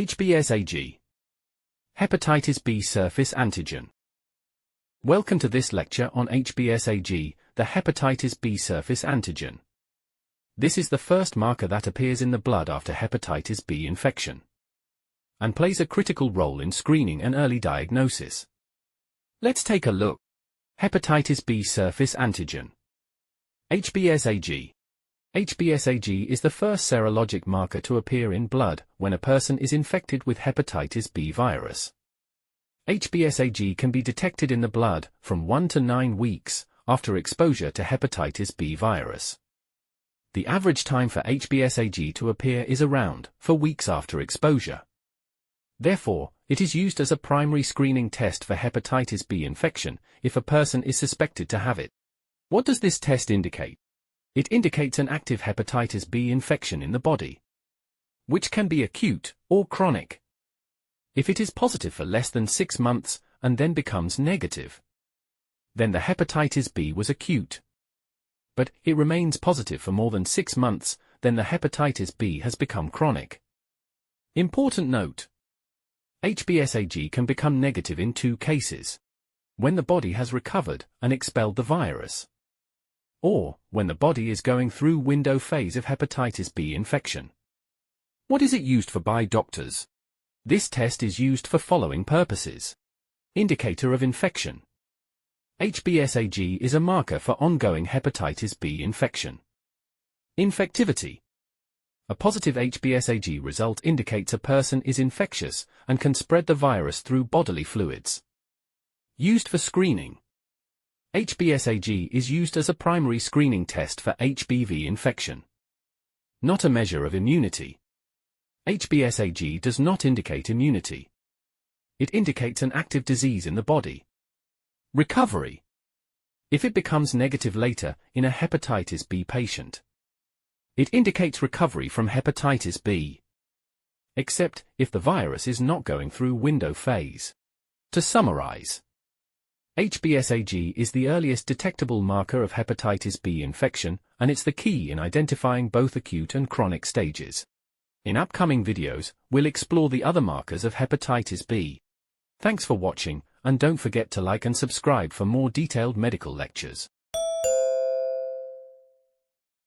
HBsAg. Hepatitis B Surface Antigen. Welcome to this lecture on HBsAg, the Hepatitis B Surface Antigen. This is the first marker that appears in the blood after hepatitis B infection, and plays a critical role in screening and early diagnosis. Let's take a look. Hepatitis B Surface Antigen. HBsAg. HBsAg is the first serologic marker to appear in blood when a person is infected with hepatitis B virus. HBsAg can be detected in the blood from 1 to 9 weeks after exposure to hepatitis B virus. The average time for HBsAg to appear is around 4 weeks after exposure. Therefore, it is used as a primary screening test for hepatitis B infection if a person is suspected to have it. What does this test indicate? It indicates an active hepatitis B infection in the body, which can be acute or chronic. If it is positive for less than 6 months and then becomes negative, then the hepatitis B was acute. But it remains positive for more than 6 months, then the hepatitis B has become chronic. Important note: HBsAg can become negative in 2 cases: when the body has recovered and expelled the virus, or when the body is going through window phase of hepatitis B infection. What is it used for by doctors? This test is used for following purposes. Indicator of infection. HBsAg is a marker for ongoing hepatitis B infection. Infectivity. A positive HBsAg result indicates a person is infectious and can spread the virus through bodily fluids. Used for screening. HBsAg is used as a primary screening test for HBV infection, not a measure of immunity. HBsAg does not indicate immunity. It indicates an active disease in the body. Recovery. If it becomes negative later in a hepatitis B patient, it indicates recovery from hepatitis B, except if the virus is not going through window phase. To summarize, HBsAg is the earliest detectable marker of hepatitis B infection, and it's the key in identifying both acute and chronic stages. In upcoming videos, we'll explore the other markers of hepatitis B. Thanks for watching, and don't forget to like and subscribe for more detailed medical lectures.